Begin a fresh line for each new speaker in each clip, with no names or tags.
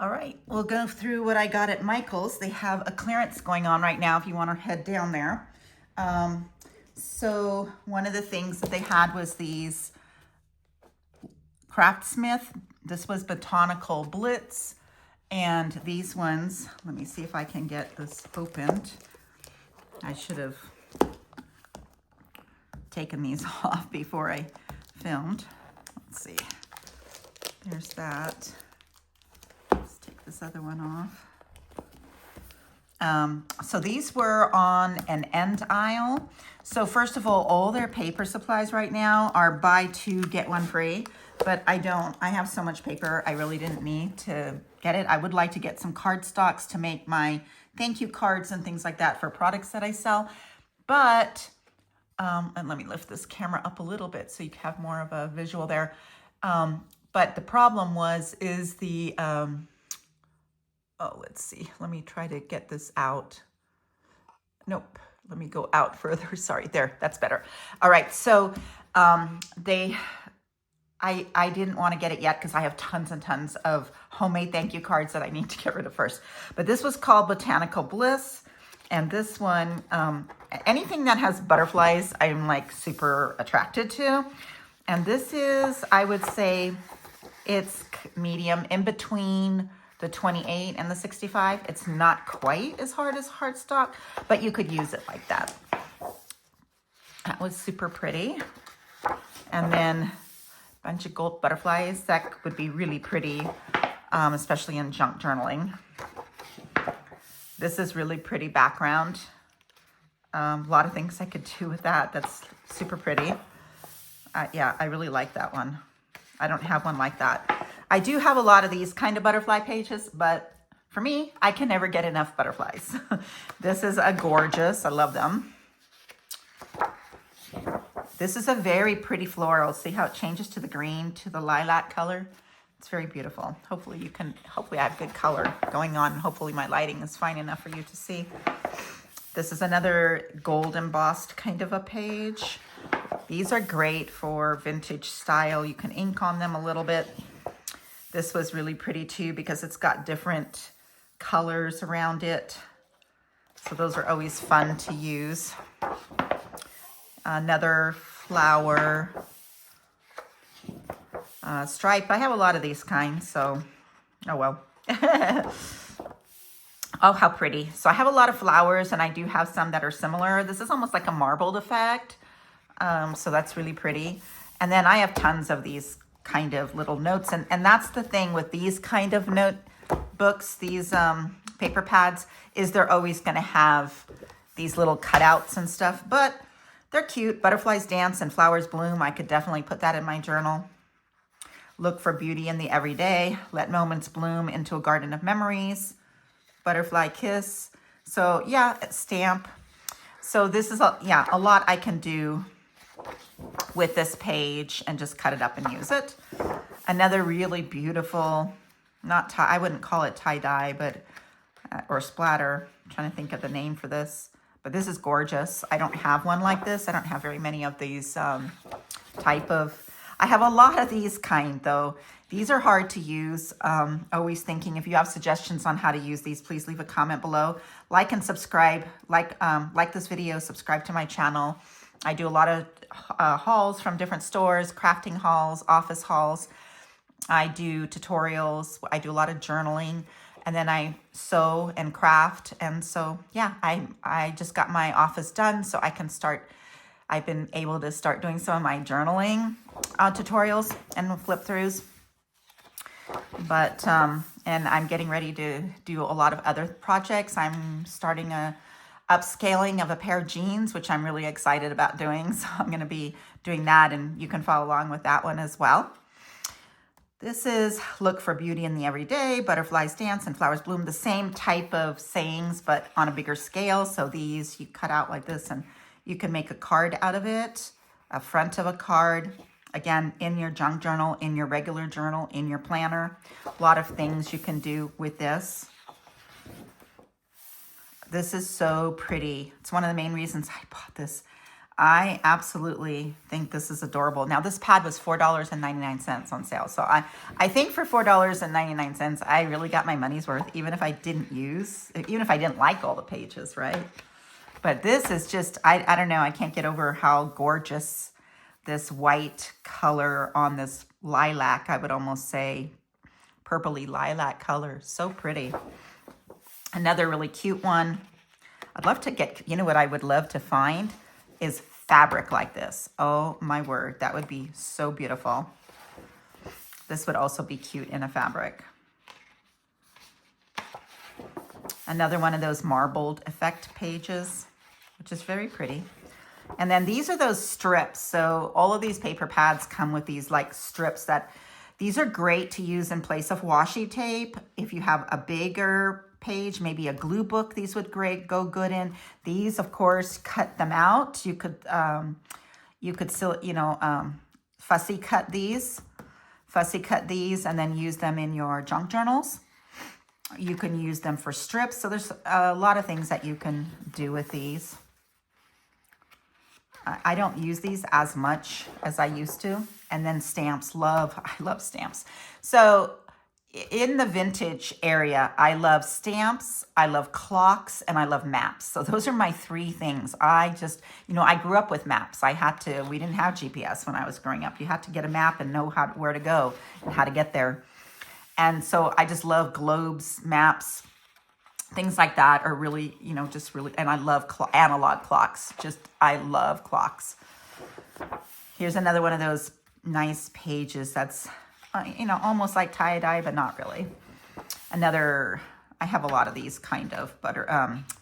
All right, we'll go through what I got at Michael's. They have a clearance going on right now if you want to head down there. So one of the things that they had was these Craftsmith. This was Botanical Blitz. And these ones, let me see if I can get this opened. I should have taken these off before I filmed. Let's see. There's that. Let's take this other one off. So these were on an end aisle. So first of all their paper supplies right now are buy two, get one free. But I have so much paper, I really didn't need to get it. I would like to get some cardstocks to make my thank you cards and things like that for products that I sell. But, and let me lift this camera up a little bit so you have more of a visual there. But the problem is the, let's see, let me try to get this out. Nope, let me go out further. Sorry, there, that's better. All right, so I didn't want to get it yet because I have tons and tons of homemade thank you cards that I need to get rid of first. But this was called Botanical Bliss. And this one, anything that has butterflies, I'm like super attracted to. And this is, I would say, it's medium in between the 28 and the 65. It's not quite as hard as Heartstock, but you could use it like that. That was super pretty. And then bunch of gold butterflies. That would be really pretty, especially in junk journaling. This is really pretty background. A lot of things I could do with that. That's super pretty. Yeah, I really like that one. I don't have one like that. I do have a lot of these kind of butterfly pages, but for me, I can never get enough butterflies. This is a gorgeous. I love them. This is a very pretty floral. See how it changes to the green, to the lilac color? It's very beautiful. Hopefully I have good color going on. Hopefully my lighting is fine enough for you to see. This is another gold embossed kind of a page. These are great for vintage style. You can ink on them a little bit. This was really pretty too because it's got different colors around it. So those are always fun to use. Another flower stripe. I have a lot of these kinds, so oh well. Oh, how pretty. So I have a lot of flowers and I do have some that are similar. This is almost like a marbled effect. So that's really pretty. And then I have tons of these kind of little notes. And that's the thing with these kind of notebooks, these paper pads, is they're always going to have these little cutouts and stuff. But they're cute. Butterflies dance and flowers bloom. I could definitely put that in my journal. Look for beauty in the everyday. Let moments bloom into a garden of memories. Butterfly kiss. So yeah, stamp. So this is a lot I can do with this page and just cut it up and use it. Another really beautiful, I wouldn't call it tie-dye, but or splatter. I'm trying to think of the name for this. But this is gorgeous. I don't have one like this. I don't have very many of these type of. I have a lot of these kind though. These are hard to use. Always thinking if you have suggestions on how to use these, please leave a comment below. Like and subscribe. Like this video, subscribe to my channel. I do a lot of hauls from different stores, crafting hauls, office hauls. I do tutorials. I do a lot of journaling. And then I sew and craft. And so, yeah, I just got my office done so I can start. I've been able to start doing some of my journaling tutorials and flip throughs. But, and I'm getting ready to do a lot of other projects. I'm starting a upscaling of a pair of jeans, which I'm really excited about doing. So I'm going to be doing that and you can follow along with that one as well. This is look for beauty in the everyday, butterflies dance and flowers bloom. The same type of sayings, but on a bigger scale. So these you cut out like this and you can make a card out of it, a front of a card. Again, in your junk journal, in your regular journal, in your planner. A lot of things you can do with this. This is so pretty. It's one of the main reasons I bought this. I absolutely think this is adorable. Now, this pad was $4.99 on sale. So I think for $4.99, I really got my money's worth, even if I didn't like all the pages, right? But this is just, I don't know, I can't get over how gorgeous this white color on this lilac, I would almost say purpley lilac color. So pretty. Another really cute one. I'd love to get, you know what I would love to find is fabric like this. Oh my word, that would be so beautiful. This would also be cute in a fabric. Another one of those marbled effect pages, which is very pretty. And then these are those strips. So all of these paper pads come with these like strips these are great to use in place of washi tape. If you have a bigger page, maybe a glue book, these would go good in. These, of course, cut them out. You could still, fussy cut these, and then use them in your junk journals. You can use them for strips. So there's a lot of things that you can do with these. I don't use these as much as I used to. And then stamps, I love stamps. So in the vintage area, I love stamps, I love clocks, and I love maps. So those are my three things. I grew up with maps. We didn't have GPS when I was growing up. You had to get a map and know where to go and how to get there. And so I just love globes, maps, things like that are really, just really, and I love analog clocks. I love clocks. Here's another one of those nice pages that's, almost like tie-dye, but not really. I have a lot of these kind of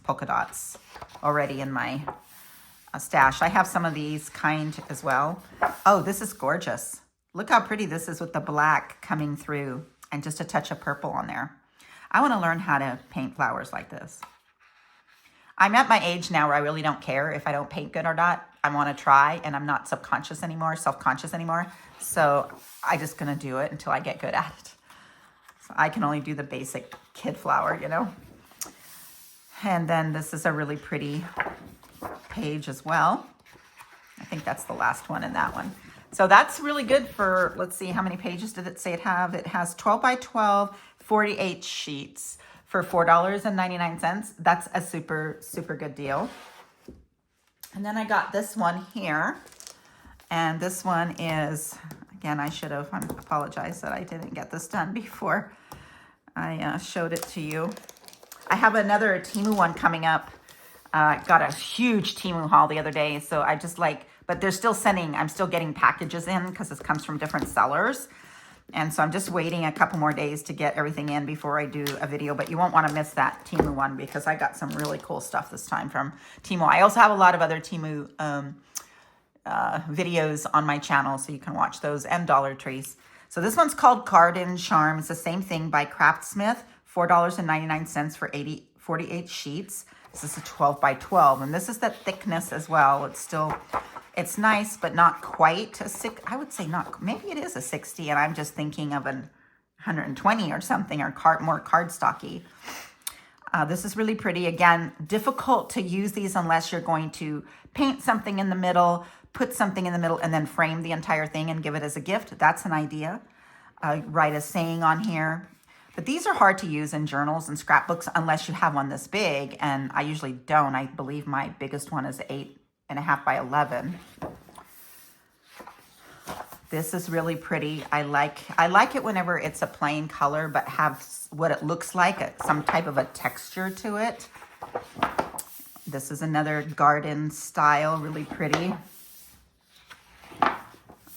polka dots already in my stash. I have some of these kind as well. Oh, this is gorgeous. Look how pretty this is with the black coming through and just a touch of purple on there. I want to learn how to paint flowers like this. I'm at my age now where I really don't care if I don't paint good or not. I want to try, and I'm not self-conscious anymore. So I'm just going to do it until I get good at it. So I can only do the basic kid flower, And then this is a really pretty page as well. I think that's the last one in that one. So that's really good for, let's see, how many pages did it say it have? It has 12 by 12, 48 sheets for $4.99. That's a super, super good deal. And then I got this one here. And this one is, again, I apologize that I didn't get this done before I showed it to you. I have another Temu one coming up. Got a huge Temu haul the other day. So I just but I'm still getting packages in because this comes from different sellers. And so I'm just waiting a couple more days to get everything in before I do a video. But you won't want to miss that Temu one because I got some really cool stuff this time from Temu. I also have a lot of other Temu videos on my channel, so you can watch those, and Dollar Trees. So this one's called Garden Charm. It's the same thing by Craftsmith, $4.99 for 48 sheets. This is a 12 by 12, and this is the thickness as well. It's nice, but not quite a I would say not, maybe it is a 60, and I'm just thinking of an 120 or something, or more cardstocky. This is really pretty. Again, difficult to use these unless you're going to paint something in the middle, put something in the middle, and then frame the entire thing and give it as a gift. That's an idea. Write a saying on here. But these are hard to use in journals and scrapbooks unless you have one this big, and I usually don't. I believe my biggest one is 8.5 by 11. This is really pretty. I like it whenever it's a plain color, but have what it looks like, some type of a texture to it. This is another garden style, really pretty.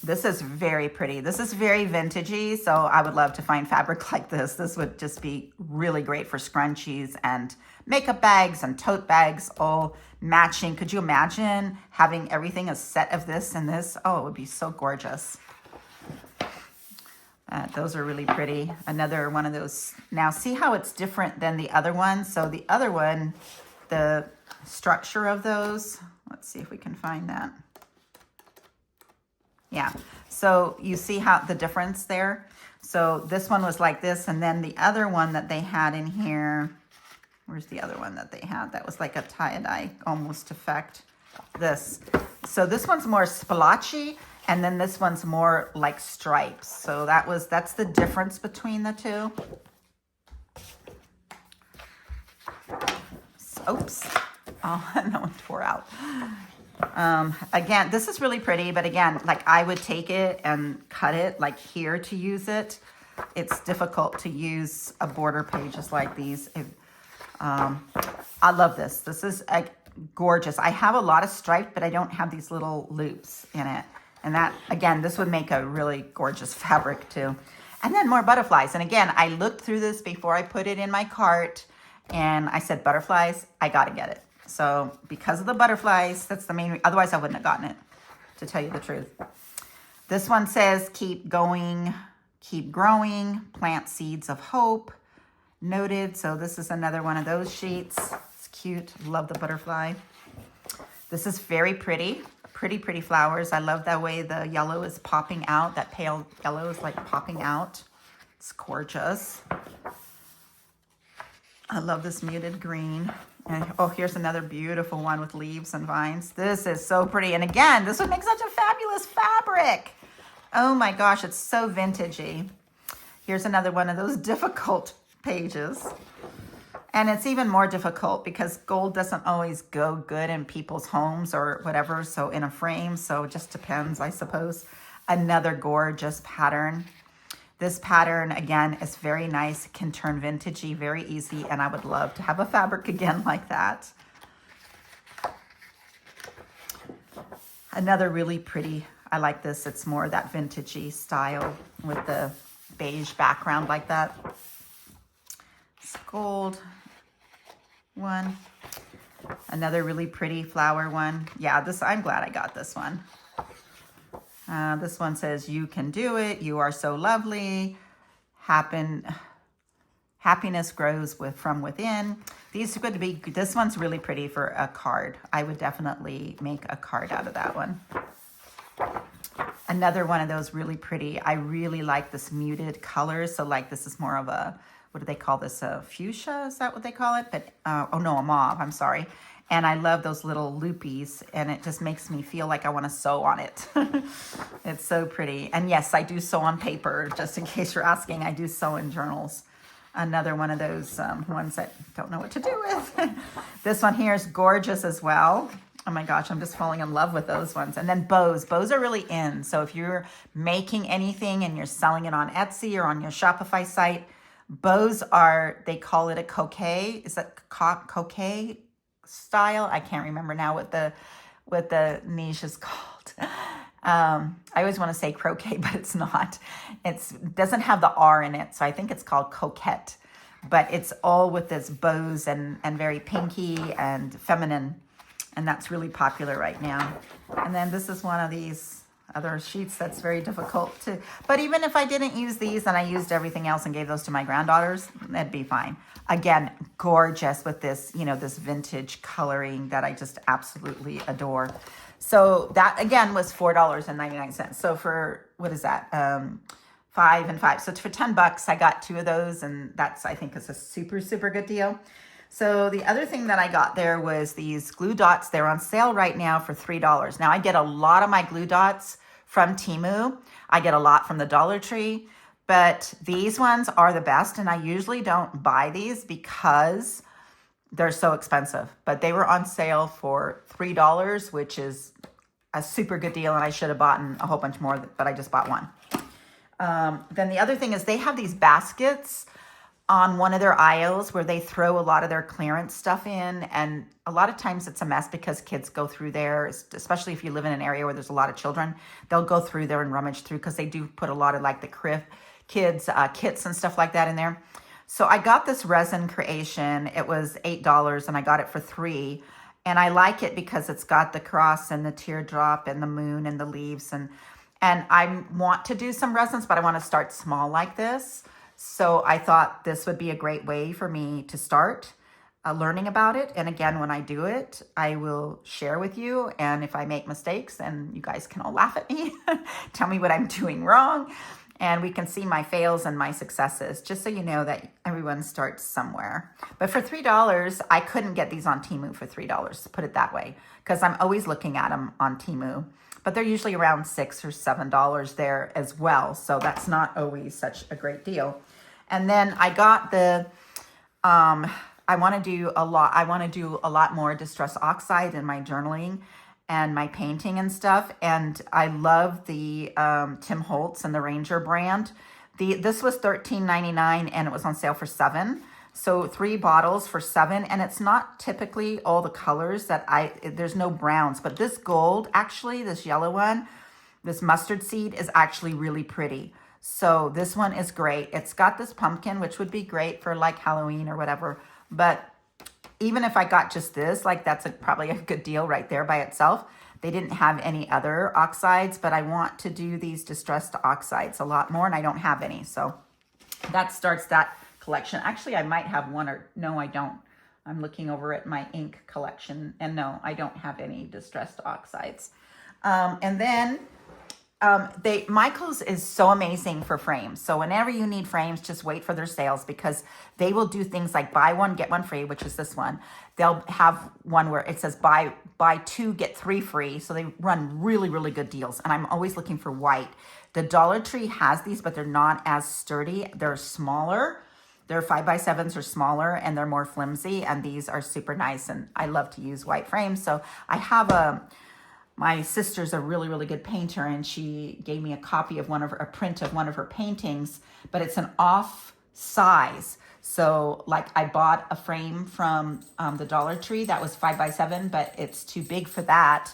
This is very pretty. This is very vintagey, so I would love to find fabric like this. This would just be really great for scrunchies and makeup bags and tote bags, all matching. Could you imagine having everything a set of this and this? Oh, it would be so gorgeous. Those are really pretty. Another one of those. Now, see how it's different than the other one? So the other one, the structure of those, let's see if we can find that. Yeah, so you see how the difference there? So this one was like this, and then the other one that they had in here, where's the other one that they had? That was like a tie-dye almost effect. this. So this one's more splotchy, and then this one's more like stripes. So that's the difference between the two. Oops. Oh, no one tore out. Again, this is really pretty, but again, like I would take it and cut it like here to use it. It's difficult to use a border pages like these. I love this. This is gorgeous. I have a lot of stripe, but I don't have these little loops in it. And that, again, this would make a really gorgeous fabric too. And then more butterflies. And again, I looked through this before I put it in my cart, and I said, butterflies, I gotta get it. So because of the butterflies, that's the main, otherwise I wouldn't have gotten it, to tell you the truth. This one says, keep going, keep growing, plant seeds of hope. Noted. So this is another one of those sheets. It's cute. Love the butterfly. This is very pretty. Pretty flowers. I love that way the yellow is popping out. That pale yellow is like popping out. It's gorgeous. I love this muted green. And oh, here's another beautiful one with leaves and vines. This is so pretty. And again, this would make such a fabulous fabric. Oh my gosh, it's so vintagey. Here's another one of those difficult pages. And it's even more difficult because gold doesn't always go good in people's homes or whatever. So in a frame, so it just depends, I suppose. Another gorgeous pattern. This pattern, again, is very nice. It can turn vintagey very easy, and I would love to have a fabric again like that. Another really pretty, I like this. It's more that vintagey style with the beige background like that. It's gold one. Another really pretty flower one. Yeah, this, I'm glad I got this one. This one says, you can do it. You are so lovely. Happiness grows from within. These would be, this one's really pretty for a card. I would definitely make a card out of that one. Another one of those really pretty. I really like this muted color. So like this is more of a, what do they call this? A fuchsia? Is that what they call it? But, oh no, a mauve, I'm sorry. And I love those little loopies, and it just makes me feel like I want to sew on it. It's so pretty. And yes, I do sew on paper, just in case you're asking. I do sew in journals. Another one of those ones that don't know what to do with. This one here is gorgeous as well. Oh my gosh, I'm just falling in love with those ones. And then bows. Bows are really in. So if you're making anything and you're selling it on Etsy or on your Shopify site, bows are, they call it a coquet. Is that coquet style? I can't remember now what the niche is called. I always want to say croquet, but it's not. It doesn't have the R in it, so I think it's called coquette. But it's all with this bows and very pinky and feminine, and that's really popular right now. And then this is one of these other sheets that's very difficult to, but even if I didn't use these and I used everything else and gave those to my granddaughters, that'd be fine. Again, gorgeous with this, you know, this vintage coloring that I just absolutely adore. So that again was $4.99. So for, what is that? 5 and 5. So for $10, I got 2 of those, and that's, I think, is a super good deal. So the other thing that I got there was these glue dots. They're on sale right now for $3. Now I get a lot of my glue dots from Temu. I get a lot from the Dollar Tree, but these ones are the best. And I usually don't buy these because they're so expensive, but they were on sale for $3, which is a super good deal. And I should have bought a whole bunch more, but I just bought one. Then the other thing is they have these baskets on one of their aisles where they throw a lot of their clearance stuff in. And a lot of times it's a mess because kids go through there, especially if you live in an area where there's a lot of children. They'll go through there and rummage through because they do put a lot of like the kids kits and stuff like that in there. So I got this resin creation. It was $8 and I got it for $3. And I like it because it's got the cross and the teardrop and the moon and the leaves. And I want to do some resins, but I want to start small like this. So I thought this would be a great way for me to start learning about it. And again, when I do it, I will share with you. And if I make mistakes, then you guys can all laugh at me, tell me what I'm doing wrong. and we can see my fails and my successes, just so you know that everyone starts somewhere. But for $3, I couldn't get these on Temu for $3, put it that way, because I'm always looking at them on Temu. But they're usually around $6 or $7 there as well, so that's not always such a great deal. And then I got the, I want to do a lot more Distress Oxide in my journaling and my painting and stuff. And I love the Tim Holtz and the Ranger brand. This was $13.99 and it was on sale for $7. So 3 bottles for $7. And it's not typically all the colors that there's no browns, but this gold, actually, this yellow one, this mustard seed is actually really pretty. So this one is great. It's got this pumpkin, which would be great for like Halloween or whatever. But even if I got just this, like that's probably a good deal right there by itself. They didn't have any other oxides, but I want to do these distressed oxides a lot more, and I don't have any. So that starts that collection. Actually, I might have one, or no, I don't. I'm looking over at my ink collection, and no, I don't have any distressed oxides. And then Michaels is so amazing for frames. So whenever you need frames, just wait for their sales, because they will do things like buy one, get one free, which is this one. They'll have one where it says buy 2, get 3 free. So they run really, really good deals. And I'm always looking for white. The Dollar Tree has these, but they're not as sturdy. They're smaller. Their 5x7s are smaller and they're more flimsy. And these are super nice. And I love to use white frames. So I have my sister's a really, really good painter, and she gave me a copy of a print of one of her paintings, but it's an off size. So like I bought a frame from the Dollar Tree that was 5x7, but it's too big for that.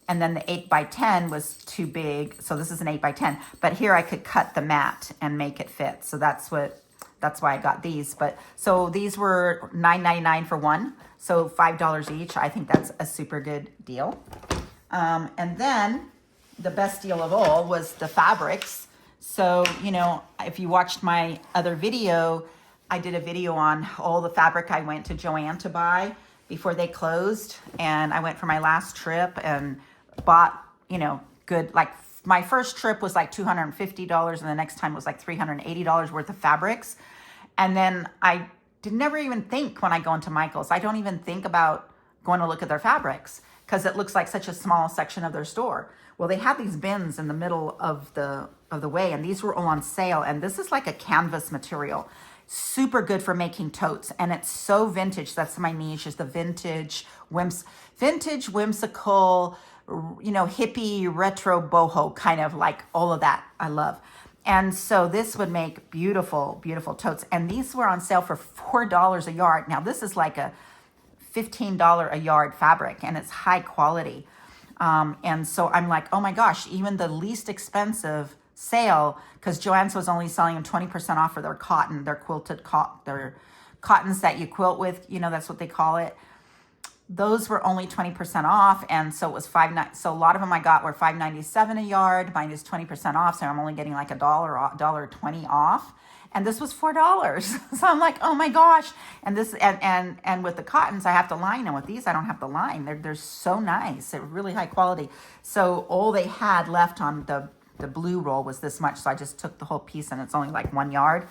And then the 8x10 was too big. So this is an 8x10, but here I could cut the mat and make it fit. So that's why I got these. But so these were $9.99 for one. So $5 each. I think that's a super good deal. And then the best deal of all was the fabrics. So, if you watched my other video, I did a video on all the fabric I went to Joann to buy before they closed. And I went for my last trip and bought, good, like my first trip was like $250 and the next time was like $380 worth of fabrics. And then I never even think when I go into Michaels, I don't even think about going to look at their fabrics, because it looks like such a small section of their store. Well, they had these bins in the middle of the way, and these were all on sale. And this is like a canvas material, super good for making totes. And it's so vintage. That's my niche, is the vintage, whimsical, hippie, retro, boho, kind of like all of that. I love. And so this would make beautiful, beautiful totes. And these were on sale for $4 a yard. Now this is like a $15 a yard fabric, and it's high quality. And so I'm like, oh my gosh, even the least expensive sale, because Joann's was only selling them 20% off for their cotton, their quilted their cottons that you quilt with, that's what they call it. Those were only 20% off. And so it was so a lot of them I got were $5.97 a yard, minus 20% off. So I'm only getting like $1.20 off. And this was $4. So I'm like, oh my gosh. And this, and with the cottons, I have to line them. With these, I don't have to line. They're so nice. They're really high quality. So all they had left on the blue roll was this much. So I just took the whole piece, and it's only like 1 yard.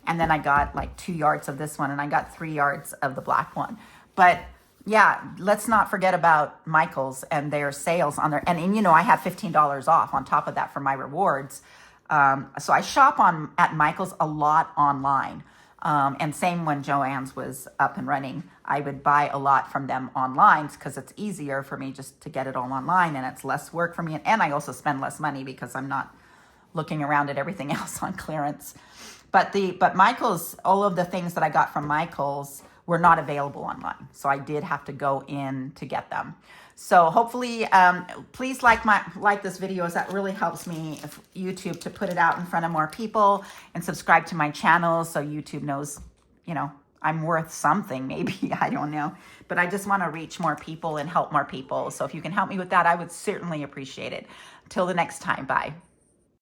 And then I got like 2 yards of this one, and I got 3 yards of the black one. But yeah, let's not forget about Michaels and their sales on there. And I have $15 off on top of that for my rewards. So I shop at Michaels a lot online. And same when Joann's was up and running, I would buy a lot from them online, because it's easier for me just to get it all online, and it's less work for me. And I also spend less money because I'm not looking around at everything else on clearance. But Michaels, all of the things that I got from Michaels were not available online. So I did have to go in to get them. So hopefully, please like this video, as that really helps me, YouTube, to put it out in front of more people, and subscribe to my channel so YouTube knows, I'm worth something, maybe, I don't know. But I just want to reach more people and help more people. So if you can help me with that, I would certainly appreciate it. Till the next time, bye.